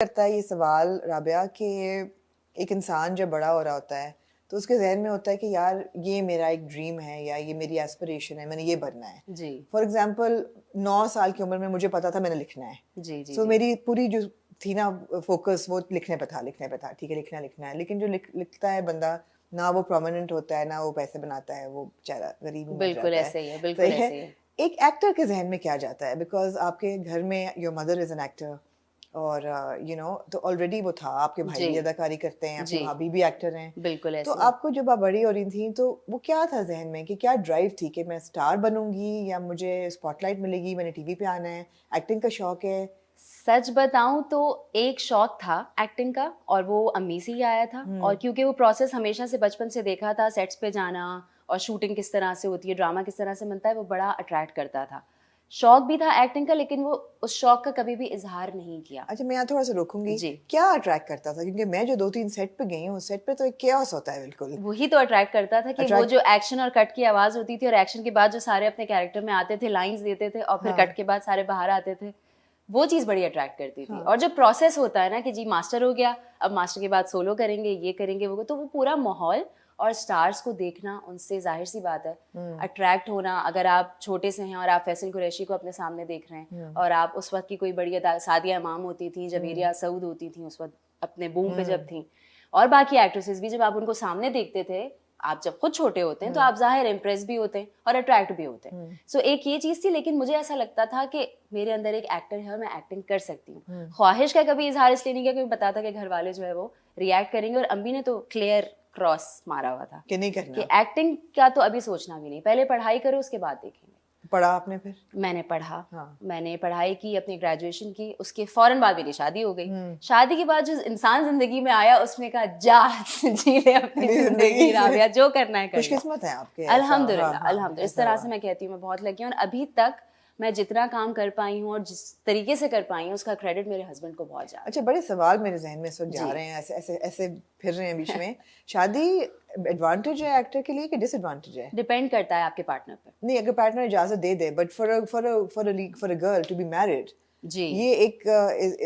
करता है ये सवाल राबिया कि एक इंसान जब बड़ा हो रहा होता है तो उसके जहन में होता है कि यार ये मेरा एक ड्रीम है या ये मेरी एस्पिरेशन है, मैंने ये बनना है जी फॉर एग्जांपल 9 साल की उम्र में मुझे पता था मैंने लिखना है। जी जी सो जी मेरी पूरी जो थी ना फोकस वो लिखने पे था, ठीक है लिखना लिखना है। लेकिन जो लिखता है बंदा ना वो प्रोमिनेंट होता है ना वो पैसे बनाता है, वो बेचारा गरीब ही मर बिल्कुल जाता है। ऐसे ही है, बिल्कुल सही है। ऐसे ही है। एक एक्टर के जहन में क्या जाता है, बिकॉज आपके घर में your mother is an actor और तो ऑलरेडी वो था, आपके भाई जी भी अदाकारी करते हैं, आपकी जी भाभी भी एक्टर हैं। बिल्कुल तो ऐसे ही है। आपको जब आप बड़ी हो रही थी तो वो क्या था जहन में कि क्या ड्राइव थी कि मैं स्टार बनूंगी या मुझे स्पॉटलाइट मिलेगी, मैंने टीवी पे आना है, एक्टिंग का शौक है? सच बताऊं तो एक शौक था एक्टिंग का और वो अम्मी से ही आया था। और क्योंकि वो प्रोसेस हमेशा से बचपन से देखा था, सेट्स पे जाना और शूटिंग किस तरह से होती है, ड्रामा किस तरह से बनता है, वो बड़ा अट्रैक्ट करता था। शौक भी था एक्टिंग का, लेकिन वो उस शौक का कभी भी इजहार नहीं किया। अच्छा, मैं यहाँ थोड़ा सा रोकूंगी। जी, क्या अट्रैक्ट करता था? क्योंकि मैं जो 2-3 सेट पे गई हूँ, सेट पे तो एक केओस होता है बिल्कुल। वही तो अट्रैक्ट करता था कि वो अट्रैक्ट। जो एक्शन और कट की आवाज होती थी और एक्शन के बाद जो सारे अपने कैरेक्टर में आते थे, लाइंस देते थे और फिर हाँ कट के बाद सारे बाहर आते थे, वो चीज़ बड़ी अट्रैक्ट करती थी। हाँ। और जो प्रोसेस होता है ना कि जी मास्टर हो गया, अब मास्टर के बाद सोलो करेंगे, ये करेंगे, वो तो वो पूरा माहौल और स्टार्स को देखना, उनसे जाहिर सी बात है अट्रैक्ट होना। अगर आप छोटे से हैं और आप फैसल कुरैशी को अपने सामने देख रहे हैं और आप उस वक्त की कोई बड़ी सादिया इमाम होती थी, जवेरिया सऊद होती थी उस वक्त अपने बूम पे जब थी, और बाकी एक्ट्रेसेस भी, जब आप उनको सामने देखते थे, आप जब खुद छोटे होते हैं तो आप जाहिर इम्प्रेस भी होते हैं और अट्रैक्ट भी होते हैं। सो एक ये चीज़ थी, लेकिन मुझे ऐसा लगता था कि मेरे अंदर एक एक्टर है और मैं एक्टिंग कर सकती हूँ। ख्वाहिश का कभी इजहार इसलिए नहीं किया क्योंकि पता था कि घर वाले जो है वो रिएक्ट करेंगे, और अम्मी ने तो क्लियर क्रॉस मारा हुआ था कि नहीं कि करना? एक्टिंग का तो अभी सोचना भी नहीं, पहले पढ़ाई करो उसके बाद देखेंगे। पढ़ा आपने फिर? मैंने पढ़ा, हाँ। मैंने पढ़ाई की, अपनी ग्रेजुएशन की, उसके फौरन बाद मेरी शादी हो गई। शादी के बाद जो इंसान जिंदगी में आया उसने कहा जा जी ले अपनी जिंदगी राबिया, जो करना है कर ले। खुशकिस्मत है आपके ऐसा। अल्हम्दुलिल्लाह, हाँ हाँ, अल्हम्दुलिल्लाह, इस ऐसा तरह हुआ। से मैं कहती हूँ, मैं बहुत लगी हूँ। और अभी तक मैं जितना काम कर पाई हूँ और जिस तरीके से कर पाई हूँ उसका क्रेडिट मेरे हस्बैंड को बहुत जाता अच्छा, बड़े सवाल मेरे जहन में इस वक्त है। जा जी, रहे हैं, ऐसे ऐसे ऐसे फिर रहे हैं बीच में। शादी एडवांटेज है एक्टर के लिए कि डिसएडवांटेज है? डिपेंड करता है आपके पार्टनर पर। नहीं, अगर पार्टनर इजाजत दे दे, but for a girl to be married, जी, ये एक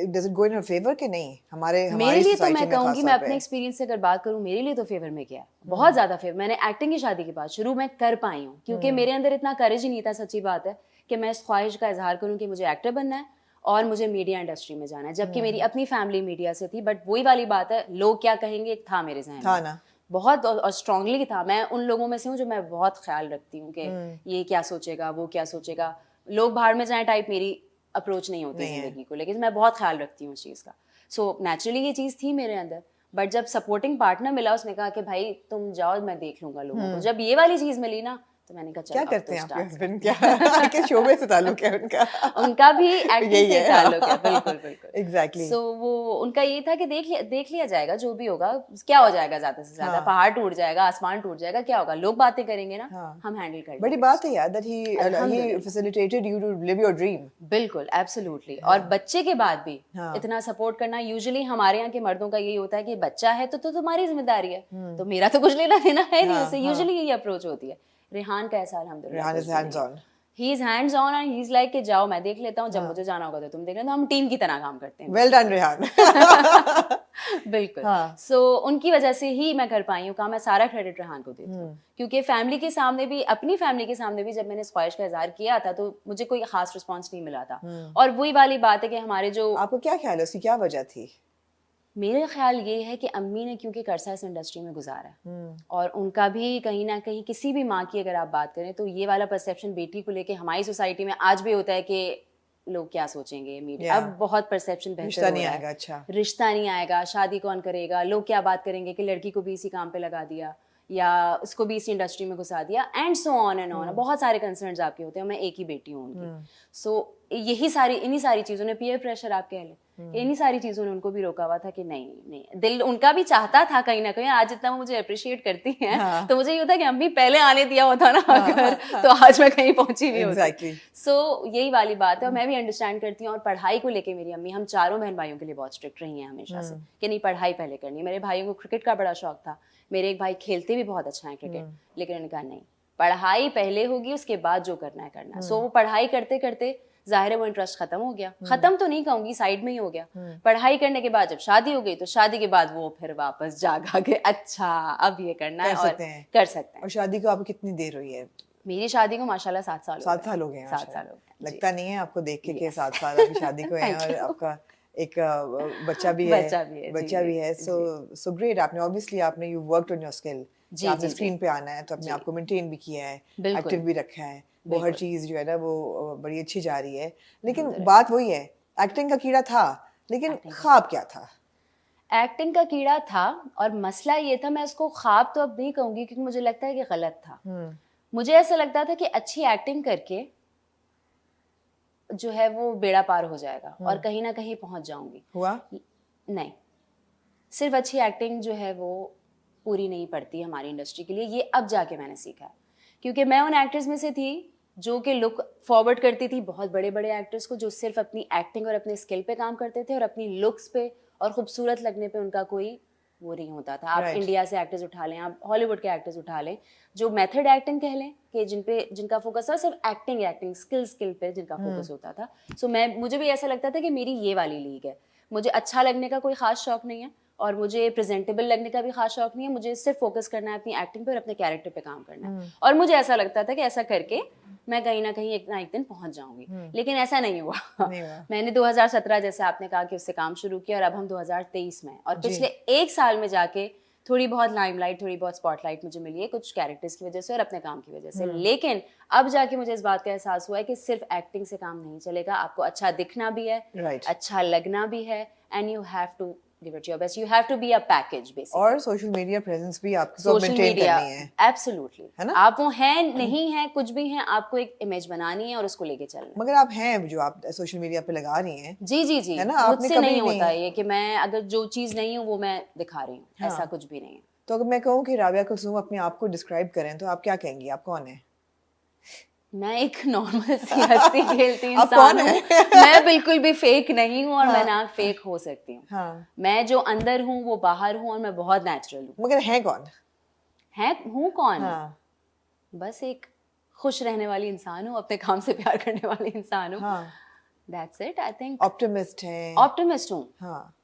does it go in her favour कि नहीं, हमारे मेरे हमारी लिए तो सोसाइटी मैं में खास कहूँगी, मैं तौर अपने पे? एक्सपीरियंस से अगर बात करूँ, मेरे लिए तो फेवर में गया, बहुत ज़्यादा फेवर। मैंने एक्टिंग की शादी के बाद शुरू में कर पाई हूँ क्योंकि मेरे अंदर इतना करेज ही नहीं था, सच्ची बात है, कि मैं इस ख्वाहिश का इजहार करूँ कि मुझे एक्टर बनना है और मुझे मीडिया इंडस्ट्री में जाना है, जबकि मेरी अपनी फैमिली मीडिया से थी। बट वही वाली बात है, लोग क्या कहेंगे था मेरे जहन था में ना। बहुत, और स्ट्रांगली था। मैं उन लोगों में से हूँ जो मैं बहुत ख्याल रखती हूँ कि ये क्या सोचेगा, वो क्या सोचेगा, लोग बाहर में जाए टाइप मेरी अप्रोच नहीं होती नहीं है। जिंदगी को, लेकिन मैं बहुत ख्याल रखती हूँ उस चीज़ का। सो नेचुरली ये चीज़ थी मेरे अंदर। बट जब सपोर्टिंग पार्टनर मिला, उसने कहा कि भाई तुम जाओ, मैं देख लूंगा लोगों को, जब ये वाली चीज़ मिली ना, तो मैंने कहा चल क्या अब करते तो हैं आपके स्टार्ट हस्बैंड? क्या किस शोबे से ताल्लुक है उनका? उनका भी एक्टिंग यही से है। ताल्लुक है, बिल्कुल बिल्कुल। एग्जैक्टली। सो वो उनका ये था कि देख लिया जाएगा, जो भी होगा, क्या हो जाएगा, ज्यादा से ज्यादा हाँ पहाड़ टूट जाएगा, आसमान टूट जाएगा, क्या होगा, लोग बातें करेंगे ना, हाँ। हम हैंडल कर बड़ी लेंगे बात है उसको। यार that he अल्हम्दुलिल्लाह, facilitated you to live your dream। बिल्कुल एब्सोल्युटली। और बच्चे के बाद भी हाँ। इतना सपोर्ट करना, यूजुअली हमारे यहाँ के मर्दों का यही होता है कि बच्चा है तो तुम्हारी जिम्मेदारी है, तो मेरा तो कुछ लेना देना है नहीं हाँ उससे, हाँ। यूजुअली यही अप्रोच होती है। रेहान का ऐसा अल्हम्दुलिल्लाह रेहान कुछ इज भी हैंड्स नहीं है। On. He is hands on and he is like कि जाओ मैं देख लेता हूँ, जब हाँ। मुझे जाना होगा तो तुम देख लेना, हम टीम की तरह काम करते हैं वेल डन रेहान। बिल्कुल। हाँ। सो उनकी वजह से ही मैं कर पाई हूँ काम, मैं सारा क्रेडिट रेहान को देती हूँ, क्योंकि फैमिली के सामने भी, अपनी फैमिली के सामने भी, जब मैंने इस ख्वाहिश का इजहार किया था तो मुझे कोई खास रिस्पॉन्स नहीं मिला था। और वही वाली बात है कि हमारे जो, आपको क्या ख्याल है उसकी क्या वजह थी? मेरे ख्याल ये है कि अम्मी ने क्योंकि करसा इस इंडस्ट्री में गुजारा है, और उनका भी कहीं ना कहीं, किसी भी माँ की अगर आप बात करें तो ये वाला परसेप्शन बेटी को लेके हमारी सोसाइटी में आज भी होता है कि लोग क्या सोचेंगे, मीडिया, अब बहुत परसेप्शन बेहतर रिश्ता हो नहीं रहा आएगा। है, अच्छा। रिश्ता नहीं आएगा, शादी कौन करेगा, लोग क्या बात करेंगे कि लड़की को भी इसी काम पे लगा दिया या उसको भी इसी इंडस्ट्री में घुसा दिया, and so on and on. बहुत सारे कंसर्न्स आपके होते हैं, मैं एक ही बेटी हूँ उनकी। सो यही सारी, इन्हीं सारी चीज़ों ने, पीयर प्रेशर आप कह लें, इन्हीं सारी चीज़ों ने उनको भी रोका हुआ था कि नहीं नहीं, दिल उनका भी चाहता था कहीं ना कहीं। आज जितना वो मुझे अप्रिशिएट करती हैं, हाँ। तो मुझे ये होता है कि अम्मी पहले आने दिया होता ना हाँ, अगर, हाँ, तो आज मैं कहीं पहुंची भी होती। एग्जैक्टली। सो यही वाली बात है, और मैं भी अंडरस्टैंड करती हूँ। और पढ़ाई को लेके मेरी अम्मी, हम चारों बहन भाइयों के लिए बहुत स्ट्रिक्ट रही हैं हमेशा से कि नहीं, पढ़ाई पहले करनी है। मेरे भाइयों को क्रिकेट का बड़ा शौक था, मेरे एक भाई खेलते भी बहुत अच्छा है क्रिकेट, लेकिन उन्होंने कहा नहीं, पढ़ाई पहले होगी, उसके बाद जो करना है करना है। सो वो पढ़ाई करते करते जाहिर है वो इंटरेस्ट खत्म हो गया, खत्म तो नहीं कहूंगी, साइड में ही हो गया। पढ़ाई करने के बाद जब शादी हो गई तो शादी के बाद वो फिर वापस जागा के अच्छा अब ये करना है और कर सकते हैं। और शादी को आपको कितनी देर हुई है? मेरी शादी को माशाल्लाह 7 साल 7 साल हो गए हैं। 7 साल हो गए। लगता नहीं है आपको देख के कि 7 साल आपकी शादी को है और आपका एक बच्चा भी है। So great. आपने ऑब्वियसली आपने you worked on your skill, आपने स्क्रीन पे आना है तो अपने आप को मेंटेन भी किया है, एक्टिव भी रखा है, वो हर चीज जो है ना वो बड़ी अच्छी जा रही है। लेकिन बात वही है, एक्टिंग का कीड़ा था, लेकिन ख्वाब क्या था? एक्टिंग का कीड़ा था और मसला ये था, मैं उसको ख्वाब तो अब नहीं कहूंगी क्योंकि मुझे लगता है कि गलत था। मुझे ऐसा लगता था कि अच्छी एक्टिंग करके जो है वो बेड़ा पार हो जाएगा और कहीं ना कहीं पहुंच जाऊंगी। हुआ नहीं, सिर्फ अच्छी एक्टिंग जो है वो पूरी नहीं पड़ती हमारी इंडस्ट्री के लिए, ये अब जाके मैंने सीखा है। क्योंकि मैं उन एक्टर्स में से थी जो कि लुक फॉरवर्ड करती थी बहुत बड़े बड़े एक्टर्स को, जो सिर्फ अपनी एक्टिंग और अपने स्किल पे काम करते थे और अपनी लुक्स पे और खूबसूरत लगने पे उनका कोई वो नहीं होता था। आप इंडिया से एक्टर्स उठा लें, आप हॉलीवुड के एक्टर्स उठा लें, जो मेथड एक्टिंग कह लें कि जिनका फोकस था सिर्फ एक्टिंग स्किल पे जिनका फोकस होता था। सो मुझे भी ऐसा लगता था कि मेरी ये वाली लीग है। मुझे अच्छा लगने का कोई खास शौक नहीं है और मुझे प्रेजेंटेबल लगने का भी खास शौक नहीं है। मुझे सिर्फ फोकस करना है अपनी एक्टिंग पर, अपने कैरेक्टर पे काम करना है। और मुझे ऐसा लगता था कि ऐसा करके मैं कहीं ना कहीं एक ना एक दिन पहुंच जाऊंगी, लेकिन ऐसा नहीं हुआ। मैंने 2017 जैसे आपने कहा कि उससे काम शुरू किया और अब हम 2023 में, और पिछले 1 साल में जाके थोड़ी बहुत लाइमलाइट, थोड़ी बहुत स्पॉटलाइट मुझे मिली है कुछ कैरेक्टर्स की वजह से और अपने काम की वजह से। लेकिन अब जाके मुझे इस बात का एहसास हुआ है कि सिर्फ एक्टिंग से काम नहीं चलेगा, आपको अच्छा दिखना भी है, अच्छा लगना भी है, and you have to give it your best. You have to be a package basically. और सोशल मीडिया प्रेजेंस भी आपको मेंटेन करनी है। Absolutely. है ना? आप वो हैं नहीं हैं कुछ भी हैं, आपको एक इमेज बनानी है और उसको लेके चलना है। मगर आप हैं जो आप सोशल मीडिया पे लगा रही हैं। जी जी जी, है ना? मुझसे नहीं होता ये कि मैं अगर जो चीज नहीं हूँ वो मैं दिखा रही हूँ, ऐसा कुछ भी नहीं है। तो अगर मैं कहूँ कि राबिया कुलसूम अपने आप को डिस्क्राइब करें तो आप क्या कहेंगी? आप कौन है? मैं एक नॉर्मल सी हंसी खेलती इंसान हूँ। मैं बिल्कुल भी फेक नहीं हूँ और मैं ना फेक हो सकती हूँ। मैं जो अंदर हूँ वो बाहर हूँ और मैं बहुत नेचुरल हूँ। मगर है कौन? हूँ कौन? बस एक खुश रहने वाली इंसान हूँ, अपने काम से प्यार करने वाली इंसान हूँ। That's it, I think. Optimist है? ऑप्टिमिस्ट हूँ,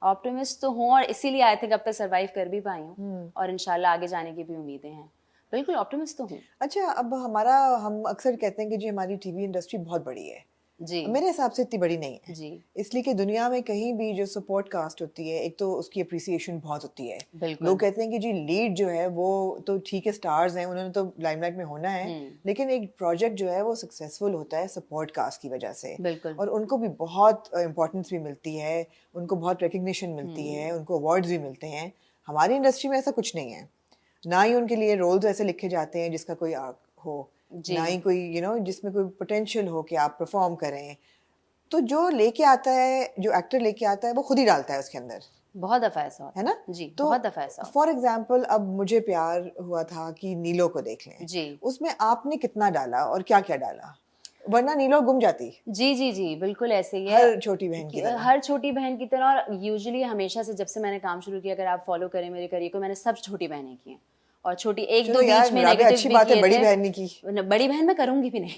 ऑप्टिमिस्ट तो हूँ और इसीलिए आई थिंक अब तक सरवाइव कर भी पाई हूँ और इंशाल्लाह आगे जाने की भी उम्मीदें हैं। बिल्कुल ऑप्टिमिस्ट तो हूँ। अच्छा, अब हम अक्सर कहते हैं कि जी हमारी टीवी इंडस्ट्री बहुत बड़ी है जी, मेरे हिसाब से इतनी बड़ी नहीं है जी, इसलिए कि दुनिया में कहीं भी जो सपोर्ट कास्ट होती है, एक तो उसकी अप्रिसिएशन बहुत होती है। लोग कहते हैं कि जी लीड जो है वो तो ठीक है, स्टार्स हैं, उन्होंने तो लाइमलाइट में होना है, लेकिन एक प्रोजेक्ट जो है वो सक्सेसफुल होता है सपोर्ट कास्ट की वजह से, और उनको भी बहुत इंपॉर्टेंस भी मिलती है, उनको बहुत रिकग्निशन मिलती है, उनको अवार्ड्स भी मिलते हैं। हमारी इंडस्ट्री में ऐसा कुछ नहीं है, ना ही उनके लिए रोल्स ऐसे लिखे जाते हैं जिसका कोई आर्क हो, ना ही कोई जिसमें कोई पोटेंशियल हो कि आप परफॉर्म करें। तो जो लेके आता है, जो एक्टर लेके आता है वो खुद ही डालता है उसके अंदर। बहुत दफा ऐसा है ना जी, तो बहुत दफा ऐसा। फॉर एग्जाम्पल अब मुझे प्यार हुआ था कि नीलो को देख लें जी, उसमें आपने कितना डाला और क्या क्या डाला, वरना नीलो गुम जाती। जी जी जी, बिल्कुल ऐसे ही है, हर छोटी बहन की तरह, हर छोटी बहन की तरह। और यूजुअली हमेशा से जब से मैंने काम शुरू किया, अगर आप फॉलो करें मेरे करियर को, मैंने सब छोटी बहनें की हैं और छोटी एक दो बीच में नेगेटिव अच्छी बात है, बड़ी बहन नहीं की। बड़ी बहन मैं करूंगी भी नहीं।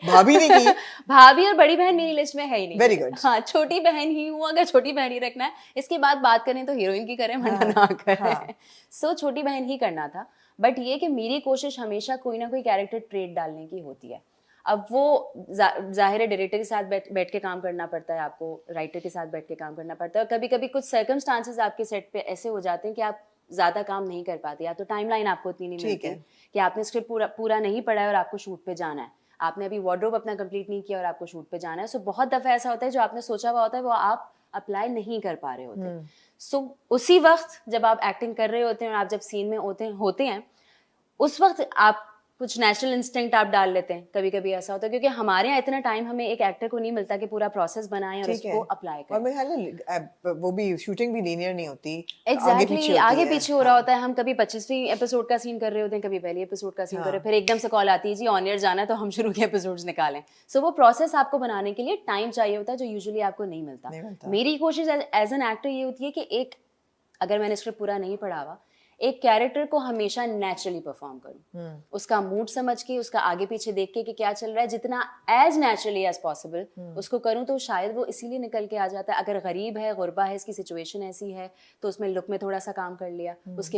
भाभी ने की। भाभी और बड़ी बहन मेरी लिस्ट में है ही नहीं। Very good. हाँ, छोटी बहन ही हूँ, अगर छोटी बहन ही रखना है। इसके बाद बात करें तो हीरोइन की करें वरना ना करें। सो छोटी बहन ही करना था, बट ये कि मेरी कोशिश हमेशा कोई ना कोई कैरेक्टर ट्रेट डालने की होती है। अब वो जाहिर है डायरेक्टर के साथ बैठ के काम करना पड़ता है, आपको राइटर के साथ बैठ के काम करना पड़ता है, और कभी कभी कुछ सर्कमस्टांसेस आपके सेट पे ऐसे हो जाते हैं कि आप ज्यादा काम नहीं कर पाते, या तो टाइमलाइन आपको इतनी नहीं मिलती कि आपने स्क्रिप्ट पूरा नहीं पढ़ा है और आपको शूट पे जाना है, आपने अभी वार्डरोब अपना कंप्लीट नहीं किया और आपको शूट पे जाना है। सो बहुत दफा ऐसा होता है जो आपने सोचा हुआ होता है वो आप अप्लाई नहीं कर पा रहे होते। सो उसी वक्त जब आप एक्टिंग कर रहे होते हैं और आप जब सीन में होते हैं उस वक्त आप कुछ नेचुरल इंस्टिंक्ट आप डाल लेते हैं। कभी कभी ऐसा होता है क्योंकि हमारे यहाँ इतना टाइम हमें एक एक्टर को नहीं मिलता कि पूरा प्रोसेस बनाएं और उसको अप्लाई करें। और मेरे ख्याल में वो भी शूटिंग भी लीनियर नहीं होती, एग्जैक्टली आगे पीछे हो रहा होता है। हम कभी 25वीं एपिसोड का सीन कर रहे होते हैं, कभी पहली एपिसोड का सीन कर रहे हैं, फिर एकदम से कॉल आती है जी ऑन एयर जाना है तो हम शुरू के एपिसोड्स निकालें। सो वो प्रोसेस आपको बनाने के लिए टाइम चाहिए होता है जो यूजुअली आपको नहीं मिलता। मेरी कोशिश एज एन एक्टर ये होती है कि एक, अगर मैंने स्क्रिप्ट पूरा नहीं पढ़ा हुआ, एक कैरेक्टर को हमेशा नेचुरली परफॉर्म करूं, उसका मूड समझ के, उसका आगे पीछे देख के कि क्या चल रहा है, जितना एज नेचुरली एज पॉसिबल उसको करूं, तो शायद वो इसीलिए निकल के आ जाता है। अगर गरीब है, गुरबा है, इसकी सिचुएशन ऐसी है, तो उसमें लुक में थोड़ा सा काम कर लिया, उसके